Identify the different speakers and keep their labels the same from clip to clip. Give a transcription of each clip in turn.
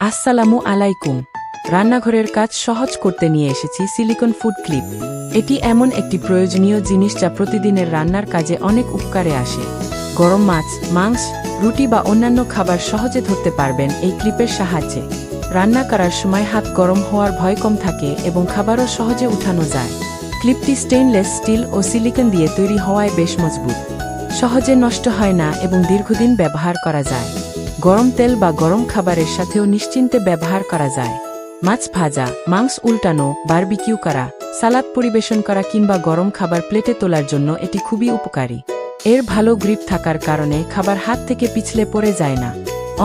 Speaker 1: আসসালামু আলাইকুম। রান্নাঘরের কাজ সহজ করতে নিয়ে এসেছি সিলিকন ফুড ক্লিপ। এটি এমন একটি প্রয়োজনীয় জিনিস যা প্রতিদিনের রান্নার কাজে অনেক উপকারে আসে। গরম মাছ, মাংস, রুটি বা অন্যান্য খাবার সহজে ধরতে পারবেন এই ক্লিপের সাহায্যে। রান্না করার সময় হাত গরম হওয়ার ভয় কম থাকে এবং খাবারও সহজে উঠানো যায়। ক্লিপটি স্টেইনলেস স্টিল ও সিলিকন দিয়ে তৈরি হওয়ায় বেশ মজবুত। সহজে নষ্ট হয় না এবং দীর্ঘদিন ব্যবহার করা যায়। গরম তেল বা গরম খাবারের সাথেও নিশ্চিন্তে ব্যবহার করা যায়। মাছ ভাজা, মাংস উল্টানো, বারবিকিউ করা, সালাদ পরিবেশন করা কিংবা গরম খাবার প্লেটে তোলার জন্য এটি খুবই উপকারী। এর ভালো গ্রিপ থাকার কারণে খাবার হাত থেকে পিছলে পড়ে যায় না।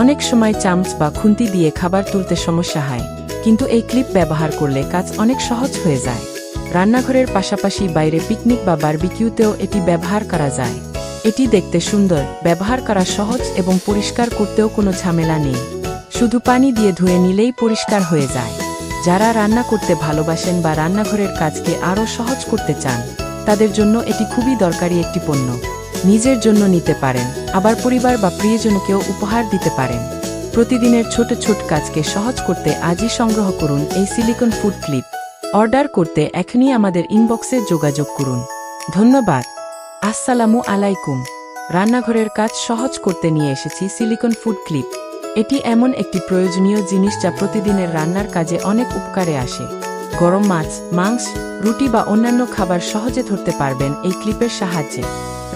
Speaker 1: অনেক সময় চামচ বা খুন্তি দিয়ে খাবার তুলতে সমস্যা হয়, কিন্তু এই ক্লিপ ব্যবহার করলে কাজ অনেক সহজ হয়ে যায়। রান্নাঘরের পাশাপাশি বাইরে পিকনিক বা বারবিকিউতেও এটি ব্যবহার করা যায়। এটি দেখতে সুন্দর, ব্যবহার করা সহজ এবং পরিষ্কার করতেও কোনো ঝামেলা নেই। শুধু পানি দিয়ে ধুয়ে নিলেই পরিষ্কার হয়ে যায়। যারা রান্না করতে ভালোবাসেন বা রান্নাঘরের কাজকে আরও সহজ করতে চান, তাদের জন্য এটি খুবই দরকারি একটি পণ্য। নিজের জন্য নিতে পারেন, আবার পরিবার বা প্রিয়জনকেও উপহার দিতে পারেন। প্রতিদিনের ছোট ছোট কাজকে সহজ করতে আজই সংগ্রহ করুন এই সিলিকন ফুড ক্লিপ। অর্ডার করতে এখনই আমাদের ইনবক্সে যোগাযোগ করুন। ধন্যবাদ। আসসালামু আলাইকুম। রান্নাঘরের কাজ সহজ করতে নিয়ে এসেছি সিলিকন ফুড ক্লিপ। এটি এমন একটি প্রয়োজনীয় জিনিস যা প্রতিদিনের রান্নার কাজে অনেক উপকারে আসে। গরম মাছ, মাংস, রুটি বা অন্যান্য খাবার সহজে ধরতে পারবেন এই ক্লিপের সাহায্যে।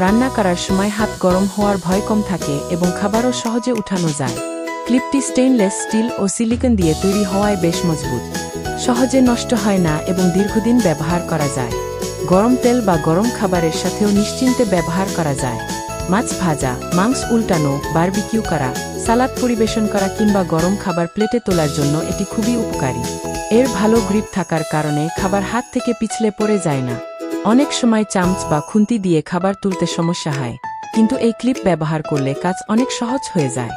Speaker 1: রান্না করার সময় হাত গরম হওয়ার ভয় কম থাকে এবং খাবারও সহজে উঠানো যায়। ক্লিপটি স্টেইনলেস স্টিল ও সিলিকন দিয়ে তৈরি হওয়ায় বেশ মজবুত। সহজে নষ্ট হয় না এবং দীর্ঘদিন ব্যবহার করা যায়। গরম তেল বা গরম খাবারের সাথেও নিশ্চিন্তে ব্যবহার করা যায়। মাছ ভাজা, মাংস উল্টানো, বারবিকিউ করা, সালাদ পরিবেশন করা কিংবা গরম খাবার প্লেটে তোলার জন্য এটি খুবই উপকারী। এর ভালো গ্রিপ থাকার কারণে খাবার হাত থেকে পিছলে পড়ে যায় না। অনেক সময় চামচ বা খুন্তি দিয়ে খাবার তুলতে সমস্যা হয়, কিন্তু এই ক্লিপ ব্যবহার করলে কাজ অনেক সহজ হয়ে যায়।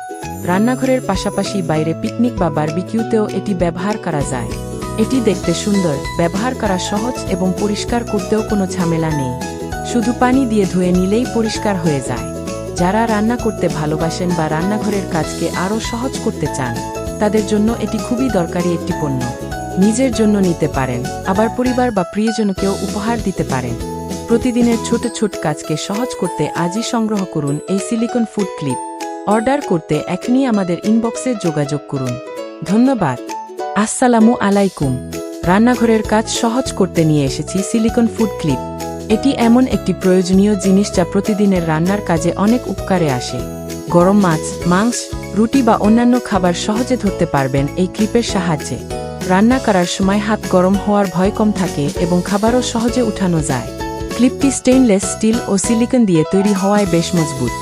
Speaker 1: রান্নাঘরের পাশাপাশি বাইরে পিকনিক বা বারবিকিউতেও এটি ব্যবহার করা যায়। এটি দেখতে সুন্দর, ব্যবহার করা সহজ এবং পরিষ্কার করতেও কোনো ঝামেলা নেই। শুধু পানি দিয়ে ধুয়ে নিলেই পরিষ্কার হয়ে যায়। যারা রান্না করতে ভালোবাসেন বা রান্নাঘরের কাজকে আরও সহজ করতে চান, তাদের জন্য এটি খুবই দরকারি একটি পণ্য। নিজের জন্য নিতে পারেন, আবার পরিবার বা প্রিয়জনকেও উপহার দিতে পারেন। প্রতিদিনের ছোট ছোট কাজকে সহজ করতে আজই সংগ্রহ করুন এই সিলিকন ফুড ক্লিপ। অর্ডার করতে এখনই আমাদের ইনবক্সে যোগাযোগ করুন। ধন্যবাদ। আসসালামু আলাইকুম। রান্নাঘরের কাজ সহজ করতে নিয়ে এসেছি সিলিকন ফুড ক্লিপ। এটি এমন একটি প্রয়োজনীয় জিনিস যা প্রতিদিনের রান্নার কাজে অনেক উপকারে আসে। গরম মাছ, মাংস, রুটি বা অন্যান্য খাবার সহজে ধরতে পারবেন এই ক্লিপের সাহায্যে। রান্না করার সময় হাত গরম হওয়ার ভয় কম থাকে এবং খাবারও সহজে উঠানো যায়। ক্লিপটি স্টেইনলেস স্টিল ও সিলিকন দিয়ে তৈরি হওয়ায় বেশ মজবুত।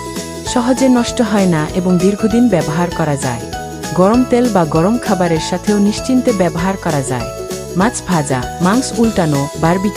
Speaker 1: সহজে নষ্ট হয় না এবং দীর্ঘদিন ব্যবহার করা যায়। গরম তেল বা গরম খাবারের সাথেও নিশ্চিন্তে ব্যবহার করা যায়। মাছ ভাজা, মাংস উল্টানো, বারবিকিউ